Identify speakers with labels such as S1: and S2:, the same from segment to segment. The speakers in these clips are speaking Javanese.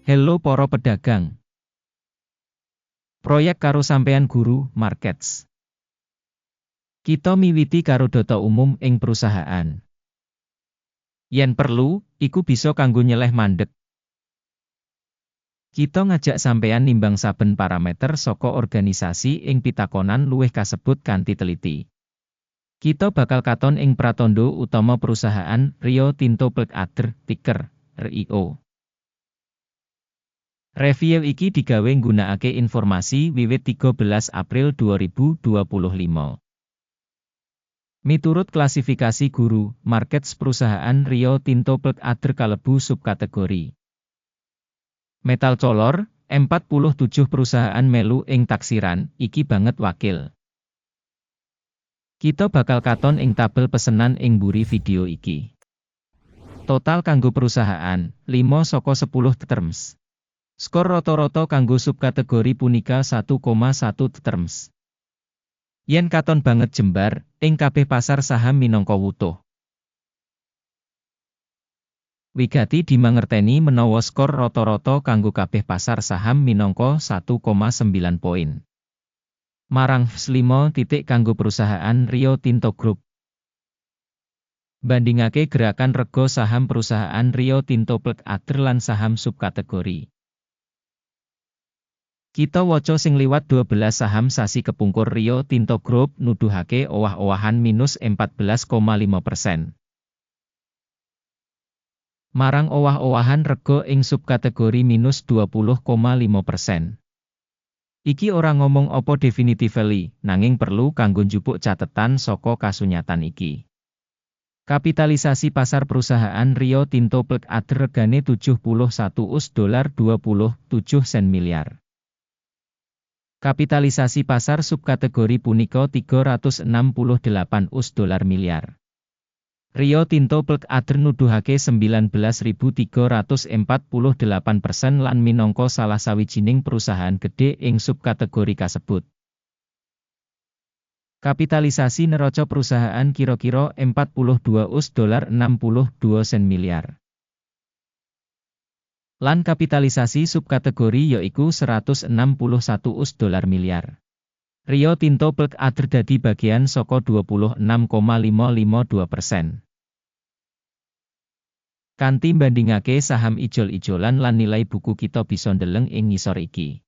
S1: Hello para pedagang. Proyek karo sampean guru, markets. Kita miwiti karo data umum ing perusahaan. Yen perlu, iku bisa kanggo nyeleh mandeg. Kita ngajak sampean nimbang saben parameter saka organisasi ing pitakonan luwih kasebut kanthi teliti. Kita bakal katon ing pratandha utama perusahaan Rio Tinto Blackadder, ticker RIO. Review iki digawe nggunakake informasi wiwit 13 April 2025. Miturut klasifikasi guru, markets perusahaan Rio Tinto Blackadder kalebu subkategori metal color, 47 perusahaan melu ing taksiran, iki banget wakil. Kita bakal katon ing tabel pesenan ing mburi video iki. Total kanggo perusahaan, 5 saka 10 terms. Skor rata-rata kanggo subkategori punika 1,1 terms. Yen katon banget jembar, ing kabeh pasar saham minangka wutuh. Wigati dimangerteni menawa skor rata-rata kanggo kabeh pasar saham minangka 1,9 poin. Marang 5 titik kanggo perusahaan Rio Tinto Group. Bandingake gerakan rega saham perusahaan Rio Tinto Blackadder lan saham subkategori. Kita waca sing liwat 12 saham sasi kepungkur Rio Tinto Group nuduhake owah-owahan minus 14,5%. Marang owah-owahan rega ing subkategori minus 20,5%. Iki ora ngomong apa definitively, nanging perlu kanggo njupuk catetan saka kasunyatan iki. Kapitalisasi pasar perusahaan Rio Tinto Blackadder regane $71,27 miliar. Kapitalisasi pasar subkategori punika $368 miliar. Rio Tinto Blackadder nuduhake 19.348% lan minangka salah sawijining perusahaan gedhe ing subkategori kasebut. Kapitalisasi neraca perusahaan kira-kira $42,62 miliar. Lan kapitalisasi subkategori yaiku $161 miliar. Rio Tinto Blackadder dadi bagian saka 26,552%. Kanthi bandingake saham ijol-ijolan lan nilai buku kita bisa ndeleng ing ngisor iki.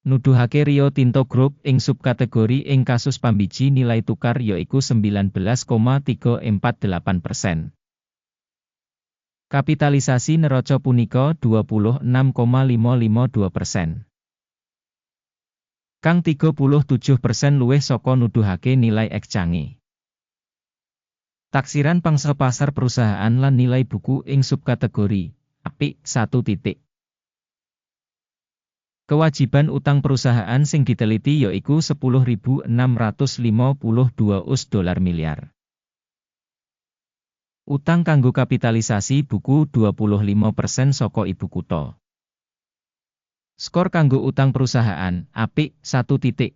S1: Nuduhake Rio Tinto Group ing subkategori ing kasus pambiji nilai tukar yaiku 19,348%. Kapitalisasi neraca punika 26,552%. Kang 37% luwih saka nuduhake nilai exchange. Taksiran pangsa pasar perusahaan lan nilai buku ing subkategori apik 1 titik. Kewajiban utang perusahaan sing diteliti yaiku $10.652 miliar. Utang kanggo kapitalisasi buku 25% saka ibu kutha. Skor kanggo utang perusahaan, apik, 1 titik.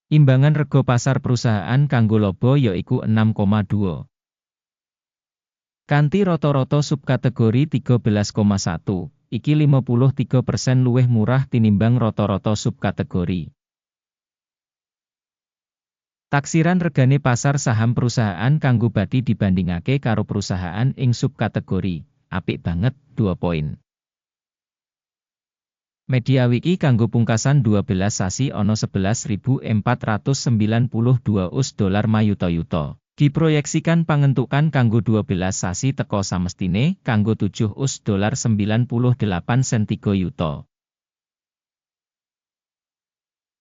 S1: Imbangan rega pasar perusahaan kanggo laba yaiku 6,2. Kanthi rata-rata subkategori 13,1, iki 53% luwih murah tinimbang rata-rata subkategori. Taksiran regane pasar saham perusahaan kanggo badi dibandingake karo perusahaan ing subkategori, apik banget, 2 poin. Media wiki kanggo pungkasan 12 sasi ana $11.492 mayuta-yuta. Diproyeksikan pangentukan kanggo 12 sasi teka samestine kanggo $7.98 yuta.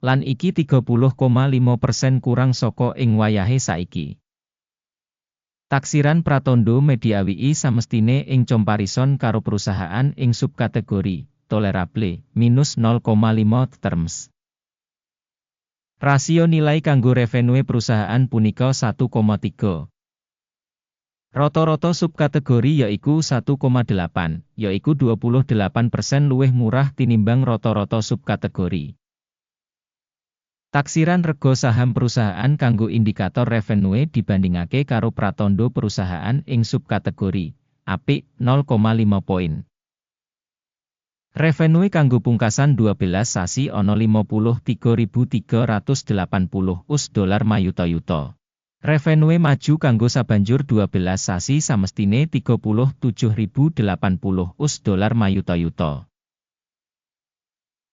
S1: Lan iki 30,5% kurang saka ing wayahe saiki. Taksiran pratandha media WI samestine ing comparison karo perusahaan ing subkategori tolerable minus 0,5 terms. Rasio nilai kanggo revenue perusahaan punika 1,3. Rata-rata subkategori yaiku 1,8, yaiku 28% luwih murah tinimbang rata-rata subkategori. Taksiran rega saham perusahaan kanggo indikator revenue dibandingake karo pratandha perusahaan ing subkategori apik 0,5 poin. Revenue kanggo pungkasan 12 sasi ana 53.380 US$ mayuta-yuta. Revenue maju kanggo sabanjur 12 sasi samestine 37.080 US$ mayuta-yuta.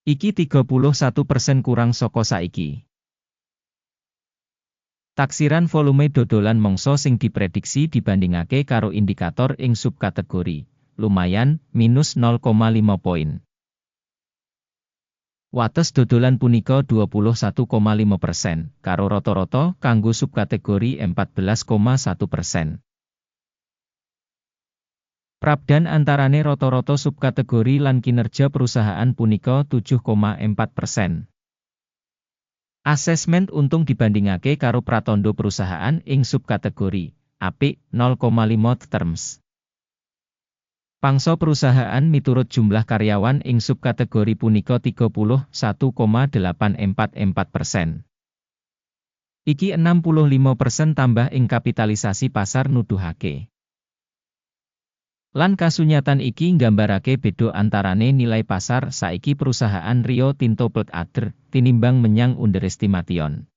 S1: Iki 31% kurang saka saiki. Taksiran volume dodolan mangsa sing diprediksi dibandingake karo indikator ing subkategori lumayan minus 0,5 poin. Wates dodolan punika 21,5%, karo rata-rata kanggo subkategori 14,1%. Prabdan antarane rata-rata subkategori lan kinerja perusahaan punika 7,4%. Asesmen untung dibandingake karo pratandha perusahaan ing subkategori apik 0,5 terms. Pangsa perusahaan miturut jumlah karyawan ing subkategori punika 31,844%. Iki 65% tambah ing kapitalisasi pasar nuduhake. Lan kasunyatan iki nggambarake beda antarane nilai pasar saiki perusahaan Rio Tinto Pelt Adr tinimbang menyang underestimation.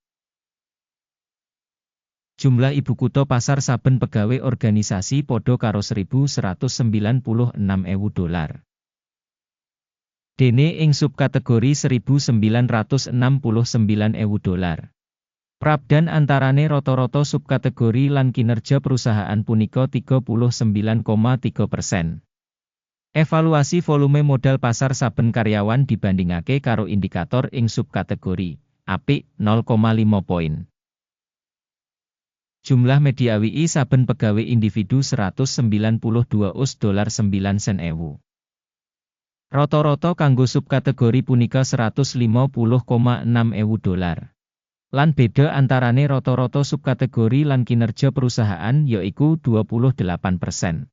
S1: Jumlah ibu kutha pasar saben pegawe organisasi padha karo $1.196.000. Dene ing subkategori $1.969.000. Prabdan antarane rata-rata subkategori lan kinerja perusahaan punika 39,3%. Evaluasi volume modal pasar saben karyawan dibandingake karo indikator ing subkategori apik 0,5 poin. Jumlah media WI saben pegawai individu $192.09. Rata-rata kanggo subkategori punika $150,600. Lan beda antarane rata-rata subkategori lan kinerja perusahaan yaiku 28%.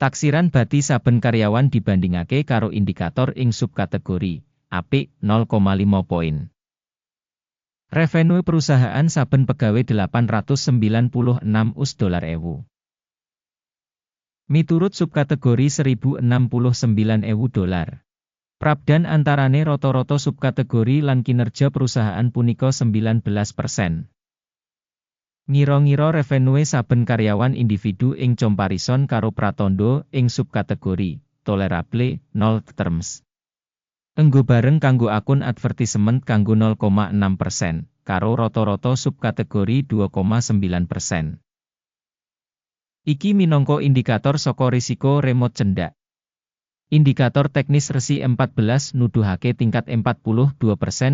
S1: Taksiran bati saben karyawan dibandingake karo indikator ing subkategori apik 0,5 poin. Revenue perusahaan saben pegawai $896.000. Miturut subkategori $1.069.000. Prabdan antarane rata-rata subkategori lan kinerja perusahaan punika 19%. Ngira-ngira revenue saben karyawan individu ing comparison karo pratandha ing subkategori tolerable 0 terms. Enggo bareng kanggo akun advertisement kanggo 0,6%, karo rata-rata subkategori 2,9%. Iki minangka indikator saka risiko remote cendak. Indikator teknis resi 14 nuduhake tingkat 42%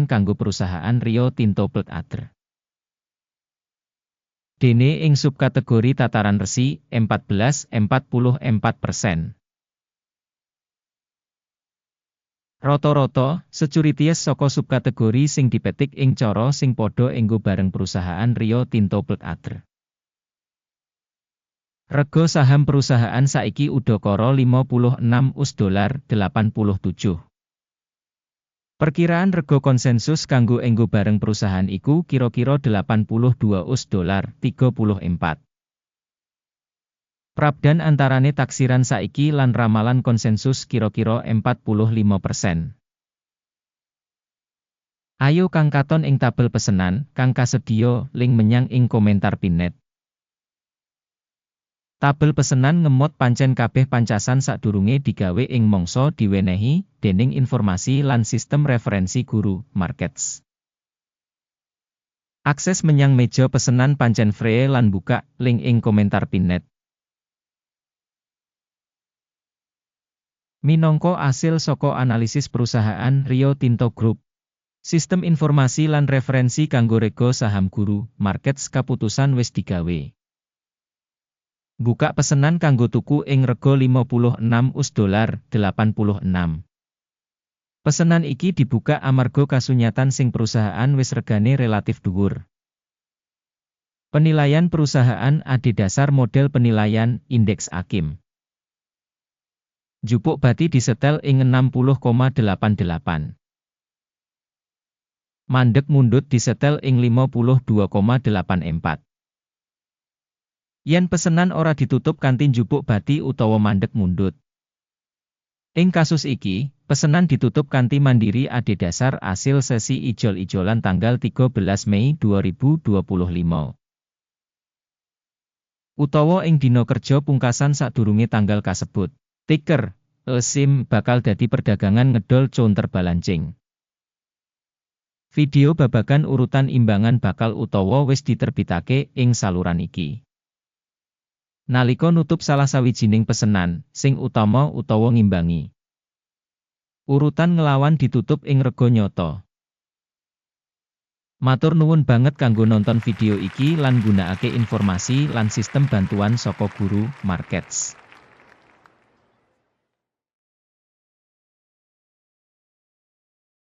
S1: kanggo perusahaan Rio Tinto Pelt Adr. Dene ing subkategori tataran resi 14 44%. Rata-rata securities saka subkategori sing dipetik ing cara sing padha enggo bareng perusahaan Rio Tinto Pelt Adr. Rega saham perusahaan saiki udakara $56.87. Perkiraan rega konsensus kanggo enggo bareng perusahaan iku kira-kira $82.34. Prabdan antarane taksiran saiki lan ramalan konsensus kira-kira 45%. Ayo kang katon ing tabel pesenan, kang kasedia link menyang ing komentar pinet. Tabel pesenan ngemot pancen kabeh pancasan sadurunge digawe ing mangsa diwenehi dening informasi lan sistem referensi guru markets. Akses menyang meja pesenan pancen free lan buka link ing komentar pinet. Minangka asil saka analisis perusahaan Rio Tinto Group, sistem informasi lan referensi kanggo rega saham guru markets kaputusan wis digawe. Buka pesenan kanggo tuku ing rega $56.86. Pesenan iki dibuka amarga kasunyatan sing perusahaan wis regane relatif dhuwur. Penilaian perusahaan adhedhasar model penilaian indeks AKIM. Jupuk bati disetel ing 60,88. Mandeg mundut disetel ing 52,84. Yen pesenan ora ditutup kanthi jupuk bati utawa mandeg mundut. Ing kasus iki, pesenan ditutup kanthi mandiri adhedhasar asil sesi ijol-ijolan tanggal 13 Mei 2025. Utawa ing dina kerja pungkasan sadurunge tanggal kasebut. Ticker, SIM bakal dadi perdagangan ngedol counter balancing. Video babagan urutan imbangan bakal utawa wis diterbitake ing saluran iki. Nalika nutup salah sawijining pesenan, sing utama utawa ngimbangi. Urutan ngelawan ditutup ing rega nyata. Matur nuwun banget kanggo nonton video iki lan nggunakake informasi lan sistem bantuan saka Guru Markets.